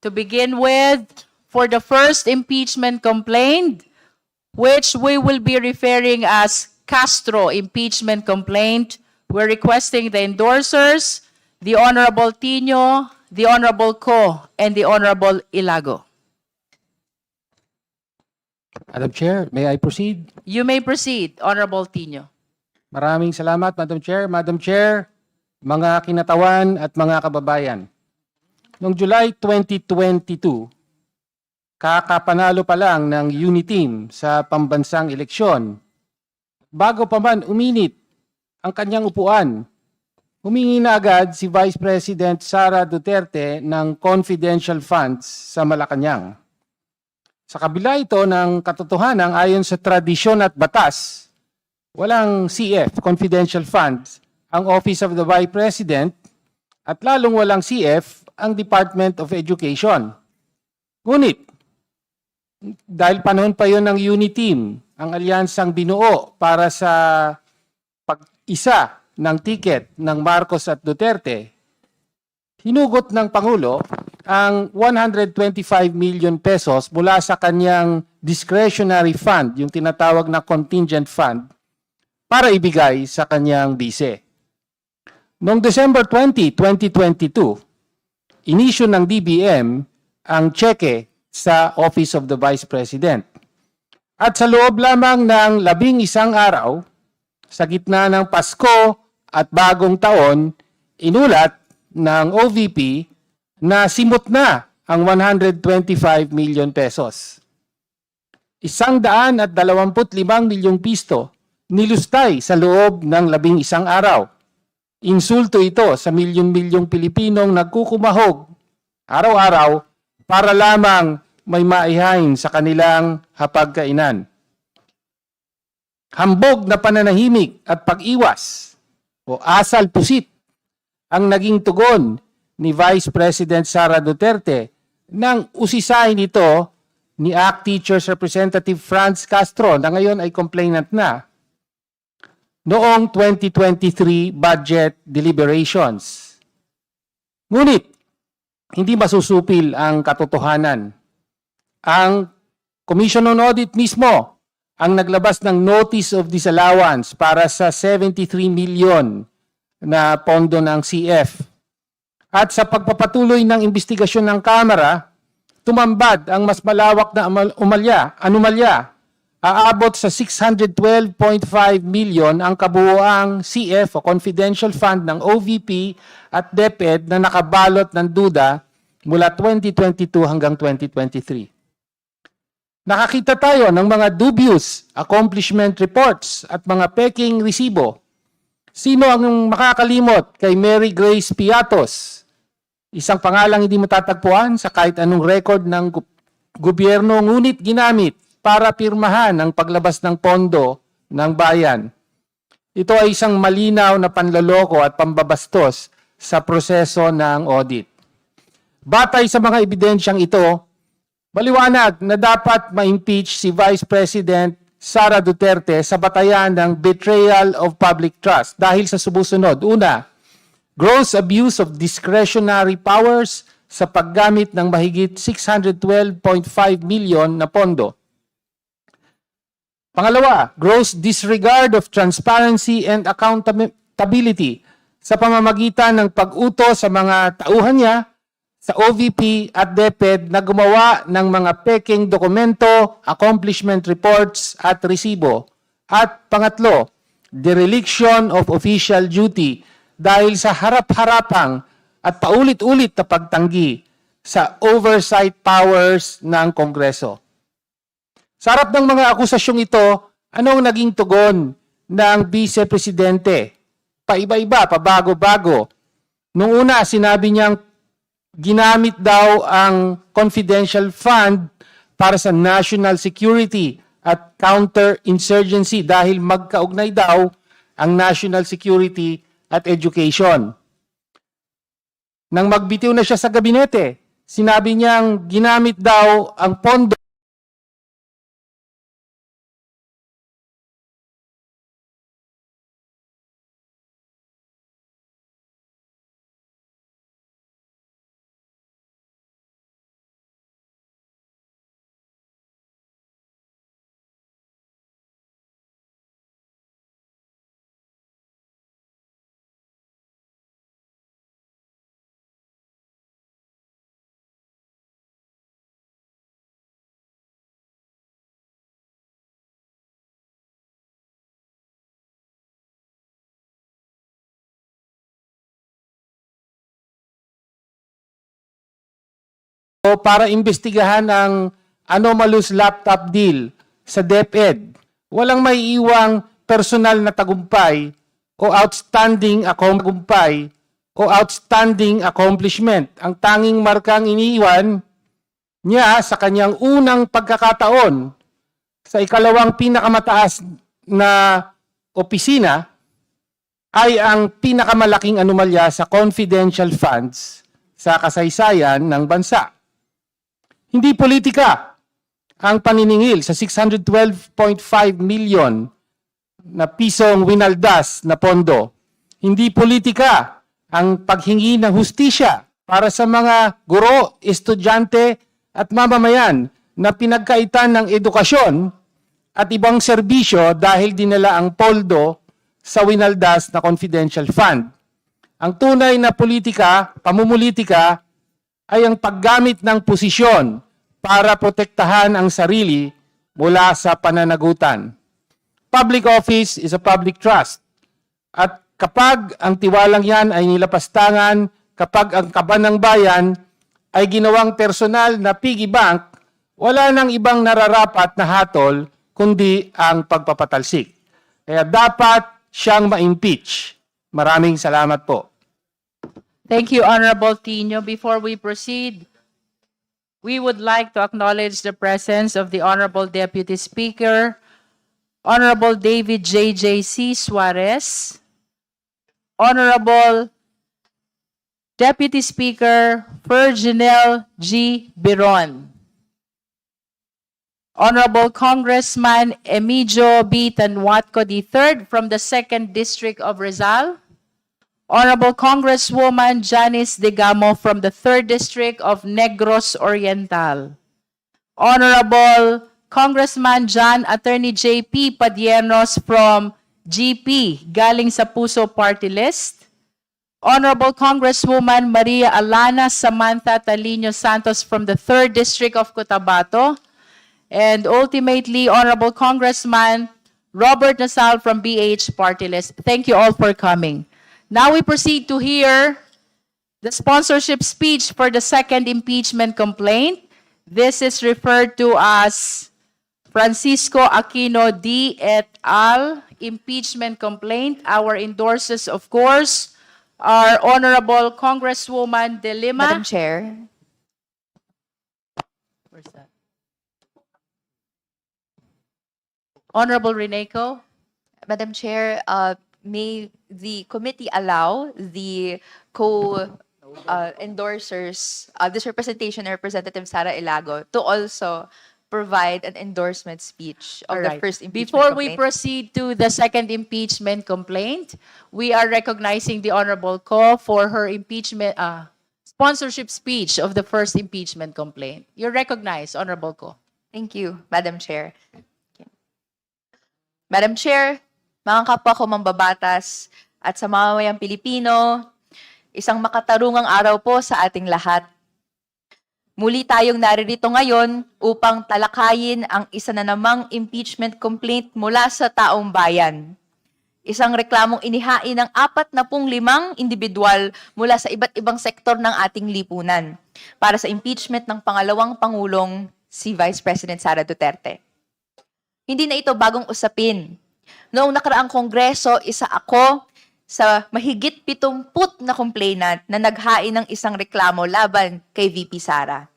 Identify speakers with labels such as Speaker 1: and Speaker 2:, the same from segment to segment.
Speaker 1: To begin with, for the first impeachment complaint, which we will be referring as Castro impeachment complaint, we're requesting the endorsers, the Honorable Tino, the Honorable Co, and the Honorable Ilago.
Speaker 2: Madam Chair, may I proceed?
Speaker 1: You may proceed, Honorable Tino.
Speaker 2: Maraming salamat, Madam Chair. Madam Chair, mga kinatawan at mga kababayan. Noong July 2022, kakapanalo pa lang ng UNITEAM sa pambansang eleksyon. Bago pa man uminit ang kanyang upuan, humingi na agad si Vice President Sara Duterte ng confidential funds sa Malacanang. Sa kabila ito ng katotohanan ayon sa tradisyon at batas, walang CF, confidential funds, ang Office of the Vice President at lalong walang CF ang Department of Education. Ngunit, dahil panahon pa yon ng UNITEAM, ang alyansang binuo para sa pag-isa ng ticket ng Marcos at Duterte, hinugot ng Pangulo ang 125 million pesos mula sa kanyang discretionary fund, yung tinatawag na contingent fund, para ibigay sa kanyang bise. Noong December 20, 2022, inisyu ng DBM ang cheque sa Office of the Vice President. At sa loob lamang ng 11 araw, sa gitna ng Pasko at Bagong Taon, inulat ng OVP na simot na ang 125 million pesos. 125 milyong piso nilustay sa loob ng 11 araw. Insulto ito sa milyon-milyong Pilipinong nagkukumahog araw-araw para lamang may maihain sa kanilang hapagkainan. Hambog na pananahimik at pag-iwas o asal pusit ang naging tugon ni Vice President Sara Duterte nang usisahin ito ni ACT Teachers Representative Franz Castro na ngayon ay complainant na noong 2023 budget deliberations. Ngunit, hindi masusupil ang katotohanan. Ang Commission on Audit mismo ang naglabas ng Notice of Disallowance para sa 73 million na pondo ng CF. At sa pagpapatuloy ng investigasyon ng Kamara, tumambad ang mas malawak na anomalya. Aabot sa 612.5 million ang kabuuang CF o confidential fund ng OVP at DepEd na nakabalot ng duda mula 2022 hanggang 2023. Nakakita tayo ng mga dubious accomplishment reports at mga peking resibo. Sino ang makakalimot kay Mary Grace Piatos? Isang pangalang hindi matatagpuan sa kahit anong record ng gobyerno, ngunit ginamit para pirmahan ang paglabas ng pondo ng bayan. Ito ay isang malinaw na panloloko at pambabastos sa proseso ng audit. Batay sa mga ebidensyang ito, maliwanag na dapat ma-impeach si Vice President Sara Duterte sa batayan ng betrayal of public trust dahil sa sumusunod. Una, gross abuse of discretionary powers sa paggamit ng mahigit 612.5 million na pondo. Pangalawa, gross disregard of transparency and accountability sa pamamagitan ng pag-utos sa mga tauhan niya sa OVP at DepEd na gumawa ng mga peking dokumento, accomplishment reports at resibo. At pangatlo, dereliction of official duty dahil sa harap-harapang at paulit-ulit na pagtanggi sa oversight powers ng Kongreso. Sa harap ng mga akusasyong ito, anong naging tugon ng Vice Presidente? Paiba-iba, pabago-bago. Noong una, sinabi niyang ginamit daw ang confidential fund para sa national security at counter-insurgency dahil magkaugnay daw ang national security at education. Nang magbitiw na siya sa gabinete, sinabi niyang ginamit daw ang pondo pondo para imbestigahan ang anomalous laptop deal sa DepEd. Walang may iwang personal na tagumpay o outstanding accomplishment. Ang tanging markang iniiwan niya sa kanyang unang pagkakataon sa ikalawang pinakamataas na opisina ay ang pinakamalaking anomalya sa confidential funds sa kasaysayan ng bansa. Hindi politika ang paniningil sa 612.5 million na pisong winaldas na pondo. Hindi politika ang paghingi ng hustisya para sa mga guro, estudyante at mamamayan na pinagkaitan ng edukasyon at ibang serbisyo dahil dinala ang poldo sa winaldas na confidential fund. Ang tunay na pamumulitika ay ang paggamit ng posisyon para protektahan ang sarili mula sa pananagutan. Public office is a public trust. At kapag ang tiwalang yan ay nilapastangan, kapag ang kaban ng bayan ay ginawang personal na piggy bank, wala nang ibang nararapat na hatol kundi ang pagpapatalsik. Kaya dapat siyang ma-impeach. Maraming salamat po.
Speaker 1: Thank you, Honorable Tino. Before we proceed, we would like to acknowledge the presence of the Honorable Deputy Speaker, Honorable David J.J.C. Suarez, Honorable Deputy Speaker Virginel G. Biron, Honorable Congressman Emilio B. Tanwatco III from the 2nd District of Rizal, Honorable Congresswoman Janice Digamo from the 3rd District of Negros Oriental, Honorable Congressman John Attorney J.P. Padiernos from GP, galing sa Puso Party List, Honorable Congresswoman Maria Alana Samantha Talino Santos from the 3rd District of Cotabato, and ultimately, Honorable Congressman Robert Nasal from BH Party List. Thank you all for coming. Now we proceed to hear the sponsorship speech for the 2nd impeachment complaint. This is referred to as Francisco Aquino D. et al. Impeachment complaint. Our endorsers, of course, are Honorable Congresswoman De Lima.
Speaker 3: Madam Chair,
Speaker 1: Where's that? Honorable Reneco.
Speaker 3: Madam Chair, may the committee allow the co-endorsers, this representation and Representative Sara Ilago, to also provide an endorsement speech of
Speaker 1: All
Speaker 3: the
Speaker 1: right.
Speaker 3: first impeachment
Speaker 1: Before we
Speaker 3: complaint?
Speaker 1: proceed to the 2nd impeachment complaint, we are recognizing the Honorable Co for her impeachment sponsorship speech of the first impeachment complaint. You're recognized, Honorable Co.
Speaker 3: Thank you, Madam Chair. Madam Chair, mga kapwa ko mambabatas at sa mamamayang Pilipino, isang makatarungang araw po sa ating lahat. Muli tayong naririto ngayon upang talakayin ang isa na namang impeachment complaint mula sa taong bayan. Isang reklamong inihain ng 45 individual mula sa iba't ibang sektor ng ating lipunan para sa impeachment ng pangalawang Pangulong, si Vice President Sara Duterte. Hindi na ito bagong usapin. Noong nakaraang Kongreso, isa ako sa mahigit 70 na complainant na naghain ng isang reklamo laban kay VP Sara.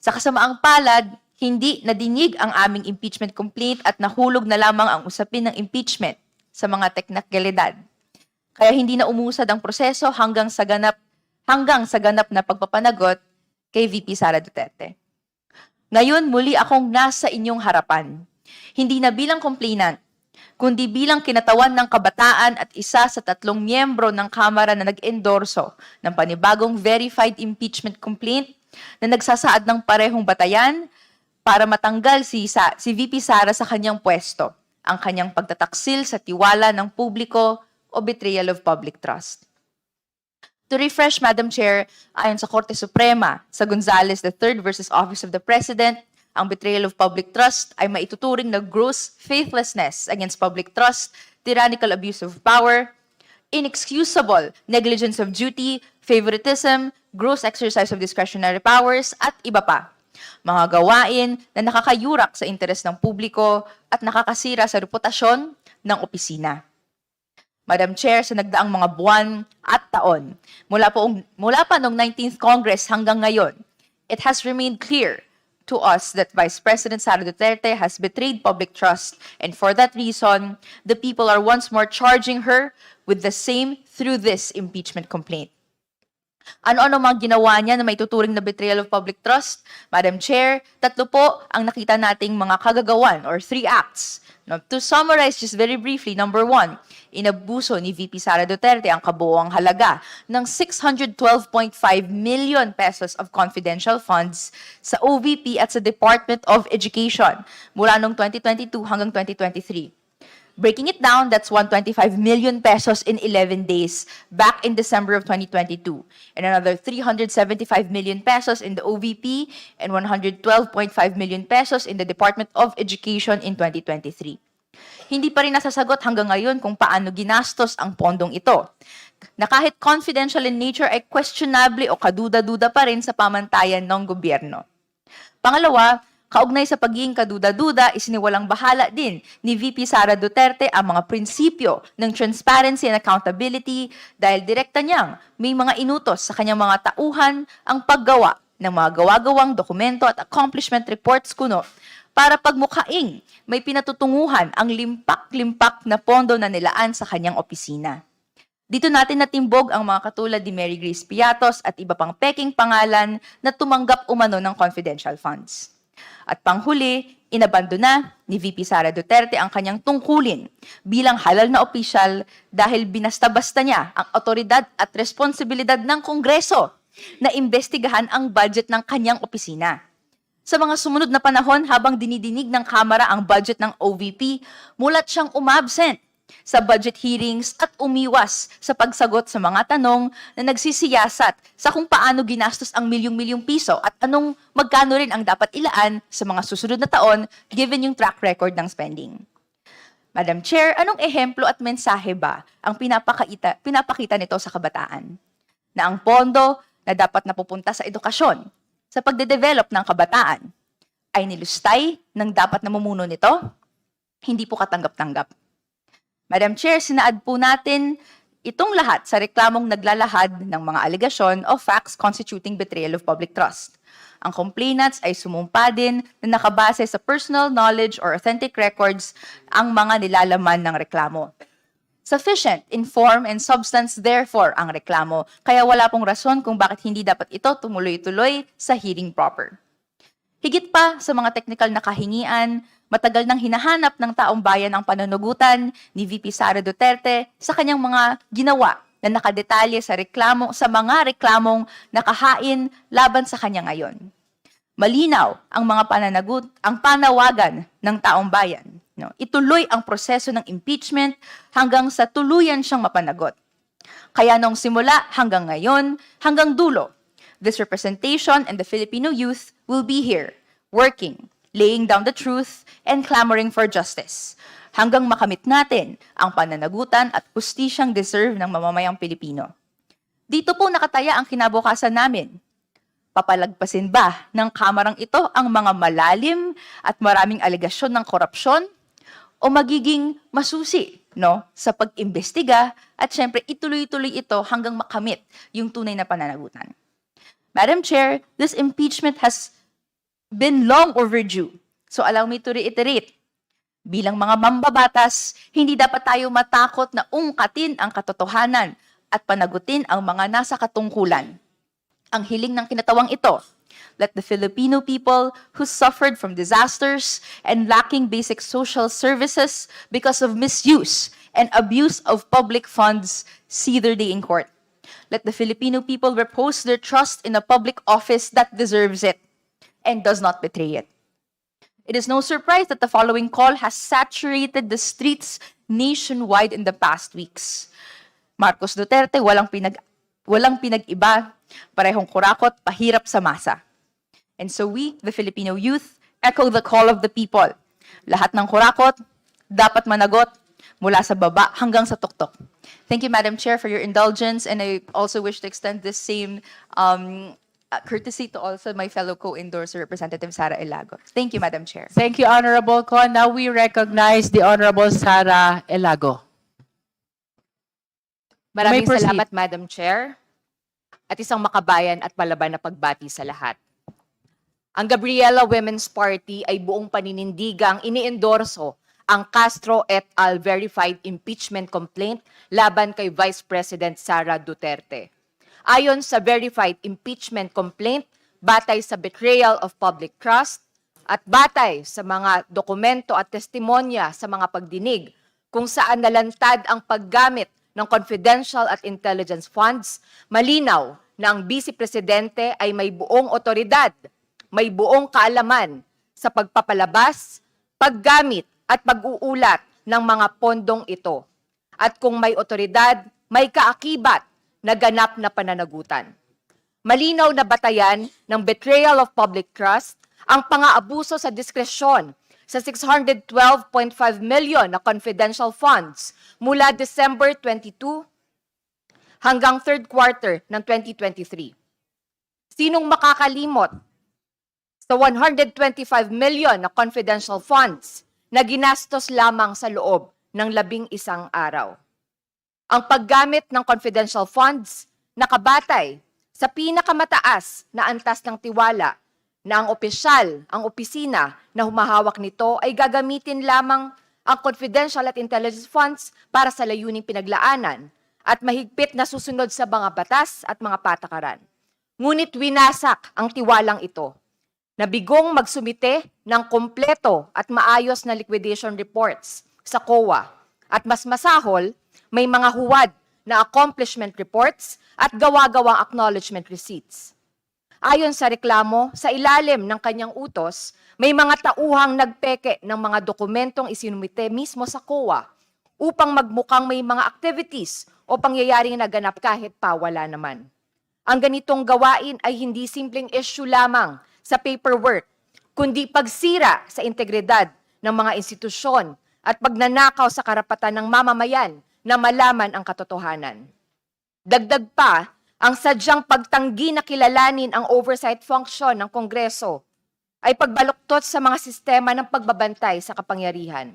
Speaker 3: Sa kasamaang palad, hindi nadinig ang aming impeachment complaint at nahulog na lamang ang usapin ng impeachment sa mga teknikalidad. Kaya hindi na umusad ang proseso hanggang sa ganap na pagpapanagot kay VP Sara Duterte. Ngayon, muli akong nasa inyong harapan. Hindi na bilang complainant, kundi bilang kinatawan ng kabataan at isa sa 3 miyembro ng Kamara na nag-endorso ng panibagong verified impeachment complaint na nagsasaad ng parehong batayan para matanggal si VP Sara sa kanyang pwesto, ang kanyang pagtataksil sa tiwala ng publiko o betrayal of public trust. To refresh, Madam Chair, ayon sa Korte Suprema sa Gonzales III versus Office of the President, ang betrayal of public trust ay maituturing na gross faithlessness against public trust, tyrannical abuse of power, inexcusable negligence of duty, favoritism, gross exercise of discretionary powers, at iba pa. Mga gawain na nakakayurak sa interes ng publiko at nakakasira sa reputasyon ng opisina. Madam Chair, sa nagdaang mga buwan at taon, mula pa noong 19th Congress hanggang ngayon, it has remained clear to us that Vice President Sara Duterte has betrayed public trust, and for that reason, the people are once more charging her with the same through this impeachment complaint. Ano-ano mga ginawa niya na may tuturing na betrayal of public trust? Madam Chair, 3 po ang nakita nating mga kagagawan or 3 acts. Now, to summarize just very briefly, number 1, inabuso ni VP Sara Duterte ang kabuuang halaga ng 612.5 million pesos of confidential funds sa OVP at sa Department of Education mula noong 2022 hanggang 2023. Breaking it down, that's 125 million pesos in 11 days back in December of 2022, and another 375 million pesos in the OVP and 112.5 million pesos in the Department of Education in 2023. Hindi pa rin nasasagot hanggang ngayon kung paano ginastos ang pondong ito, na kahit confidential in nature ay questionable o kaduda-duda pa rin sa pamantayan ng gobyerno. Pangalawa, kaugnay sa pagiging kaduda-duda, isiniwalang bahala din ni VP Sara Duterte ang mga prinsipyo ng transparency and accountability dahil direkta niyang may mga inutos sa kanyang mga tauhan ang paggawa ng mga gawa-gawang dokumento at accomplishment reports kuno para pagmukhaing may pinatutunguhan ang limpak-limpak na pondo na nilaan sa kanyang opisina. Dito natin natimbog ang mga katulad ni Mary Grace Piatos at iba pang peking pangalan na tumanggap umano ng confidential funds. At panghuli, inabandona ni VP Sara Duterte ang kanyang tungkulin bilang halal na opisyal dahil binasta-basta niya ang otoridad at responsibilidad ng Kongreso na imbestigahan ang budget ng kanyang opisina. Sa mga sumunod na panahon habang dinidinig ng Kamara ang budget ng OVP, mulat siyang umabsent sa budget hearings at umiwas sa pagsagot sa mga tanong na nagsisiyasat sa kung paano ginastos ang milyong-milyong piso at magkano rin ang dapat ilaan sa mga susunod na taon given yung track record ng spending. Madam Chair, anong ehemplo at mensahe ba ang pinapakita nito sa kabataan? Na ang pondo na dapat napupunta sa edukasyon, sa pagde-develop ng kabataan, ay nilustay ng dapat namumuno nito? Hindi po katanggap-tanggap. Madam Chair, sinaad po natin itong lahat sa reklamong naglalahad ng mga alegasyon o facts constituting betrayal of public trust. Ang complainants ay sumumpa din na nakabase sa personal knowledge or authentic records ang mga nilalaman ng reklamo. Sufficient in form and substance, therefore, ang reklamo, kaya wala pong rason kung bakit hindi dapat ito tumuloy-tuloy sa hearing proper. Higit pa sa mga technical na kahingian, matagal nang hinahanap ng taong bayan ang pananugutan ni VP Sara Duterte sa kanyang mga ginawa na nakadetalye sa mga reklamong nakahain laban sa kanya ngayon. Malinaw ang panawagan ng taong bayan. No? Ituloy ang proseso ng impeachment hanggang sa tuluyan siyang mapanagot. Kaya nung simula hanggang ngayon, hanggang dulo, this representation and the Filipino youth will be here, working, laying down the truth, and clamoring for justice, hanggang makamit natin ang pananagutan at hustisyang deserve ng mamamayang Pilipino. Dito po nakataya ang kinabukasan namin. Papalagpasin ba ng kamarang ito ang mga malalim at maraming alegasyon ng korupsyon? O magiging masusi sa pag-imbestiga at syempre ituloy-tuloy ito hanggang makamit yung tunay na pananagutan? Madam Chair, this impeachment has been long overdue. So allow me to reiterate, bilang mga mambabatas, hindi dapat tayo matakot na ungkatin ang katotohanan at panagutin ang mga nasa katungkulan. Ang hiling ng kinatawang ito, let the Filipino people who suffered from disasters and lacking basic social services because of misuse and abuse of public funds see their day in court. Let the Filipino people repose their trust in a public office that deserves it and does not betray it. It is no surprise that the following call has saturated the streets nationwide in the past weeks. Marcos Duterte, walang pinag-iba, parehong kurakot, pahirap sa masa. And so we, the Filipino youth, echo the call of the people. Lahat ng kurakot, dapat managot, mula sa baba hanggang sa tuktok. Thank you, Madam Chair, for your indulgence, and I also wish to extend this same courtesy to also my fellow co-endorser, Representative Sara Elago. Thank you, Madam Chair.
Speaker 1: Thank you, Honorable Con. Now we recognize the Honorable Sara Elago.
Speaker 4: Maraming
Speaker 1: proceed.
Speaker 4: salamat, Madam Chair. At isang makabayan at palaban na pagbati sa lahat. Ang Gabriela Women's Party ay buong paninindigang iniendorso ang Castro et al. Verified impeachment complaint laban kay Vice President Sara Duterte. Ayon sa verified impeachment complaint, batay sa betrayal of public trust at batay sa mga dokumento at testimonya sa mga pagdinig kung saan nalantad ang paggamit ng confidential at intelligence funds, malinaw na ang Vice Presidente ay may buong otoridad, may buong kaalaman sa pagpapalabas, paggamit at pag-uulat ng mga pondong ito. At kung may otoridad, may kaakibat na ganap na pananagutan. Malinaw na batayan ng betrayal of public trust ang pang-aabuso sa diskresyon sa 612.5 million na confidential funds mula December 22 hanggang third quarter ng 2023. Sinong makakalimot sa 125 million na confidential funds na ginastos lamang sa loob ng 11 araw? Ang paggamit ng confidential funds nakabatay sa pinakamataas na antas ng tiwala na ang opisyal, ang opisina na humahawak nito ay gagamitin lamang ang confidential at intelligence funds para sa layuning pinaglaanan at mahigpit na susunod sa mga batas at mga patakaran. Ngunit winasak ang tiwalang ito. Nabigong magsumite ng kompleto at maayos na liquidation reports sa COA at mas masahol, may mga huwad na accomplishment reports at gawa-gawang acknowledgement receipts. Ayon sa reklamo, sa ilalim ng kanyang utos, may mga tauhang nagpeke ng mga dokumentong isinumite mismo sa COA upang magmukhang may mga activities o pangyayaring naganap kahit pa wala naman. Ang ganitong gawain ay hindi simpleng issue lamang sa paperwork, kundi pagsira sa integridad ng mga institusyon at pagnanakaw sa karapatan ng mamamayan na malaman ang katotohanan. Dagdag pa, ang sadyang pagtanggi na kilalanin ang oversight function ng Kongreso ay pagbaluktot sa mga sistema ng pagbabantay sa kapangyarihan.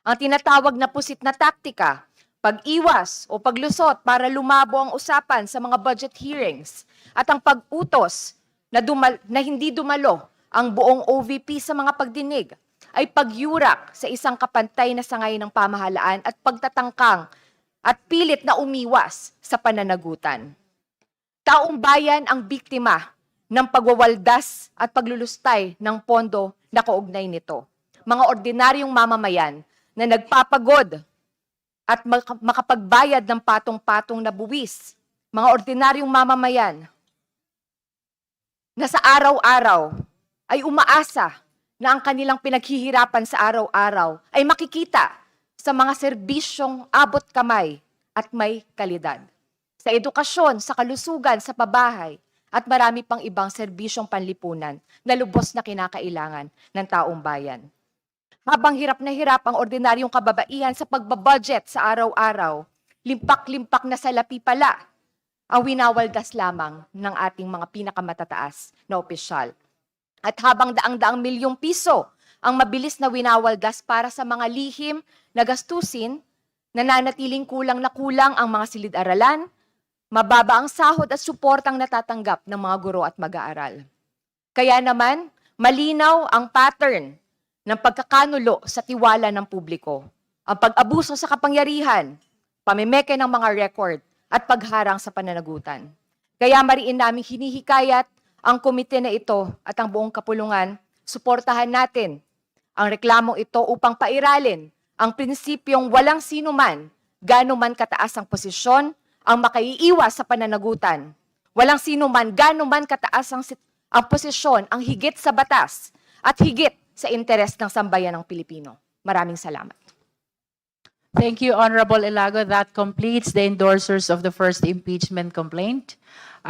Speaker 4: Ang tinatawag na pusit na taktika, pag-iwas o paglusot para lumabo ang usapan sa mga budget hearings at ang pag-utos na hindi dumalo ang buong OVP sa mga pagdinig ay pagyurak sa isang kapantay na sangay ng pamahalaan at pagtatangkang at pilit na umiwas sa pananagutan. Taong bayan ang biktima ng pagwawaldas at paglulustay ng pondo na kaugnay nito. Mga ordinaryong mamamayan na nagpapagod at makapagbayad ng patong-patong na buwis. Mga ordinaryong mamamayan na sa araw-araw ay umaasa na ang kanilang pinaghihirapan sa araw-araw ay makikita sa mga serbisyong abot kamay at may kalidad. Sa edukasyon, sa kalusugan, sa pabahay, at marami pang ibang serbisyong panlipunan na lubos na kinakailangan ng taong bayan. Habang hirap na hirap ang ordinaryong kababaihan sa pagbabudget sa araw-araw, limpak-limpak na salapi pala ang winawaldas lamang ng ating mga pinakamatataas na opisyal. At habang daang-daang milyong piso ang mabilis na winawaldas para sa mga lihim na gastusin, nananatiling kulang na kulang ang mga silid-aralan, mababa ang sahod at suportang natatanggap ng mga guro at mag-aaral. Kaya naman, malinaw ang pattern ng pagkakanulo sa tiwala ng publiko, ang pag-abuso sa kapangyarihan, pamimeke ng mga record, at pagharang sa pananagutan. Kaya mariin naming hinihikayat ang komite na ito at ang buong kapulungan, suportahan natin ang reklamong ito upang pairalin ang prinsipyong walang sinuman, gaano man kataas ang posisyon, ang makaiiwas sa pananagutan. Walang sinuman, gaano man kataas ang posisyon, ang higit sa batas at higit sa interes ng sambayan ng Pilipino. Maraming salamat.
Speaker 1: Thank you, Honorable Elago. That completes the endorsers of the first impeachment complaint.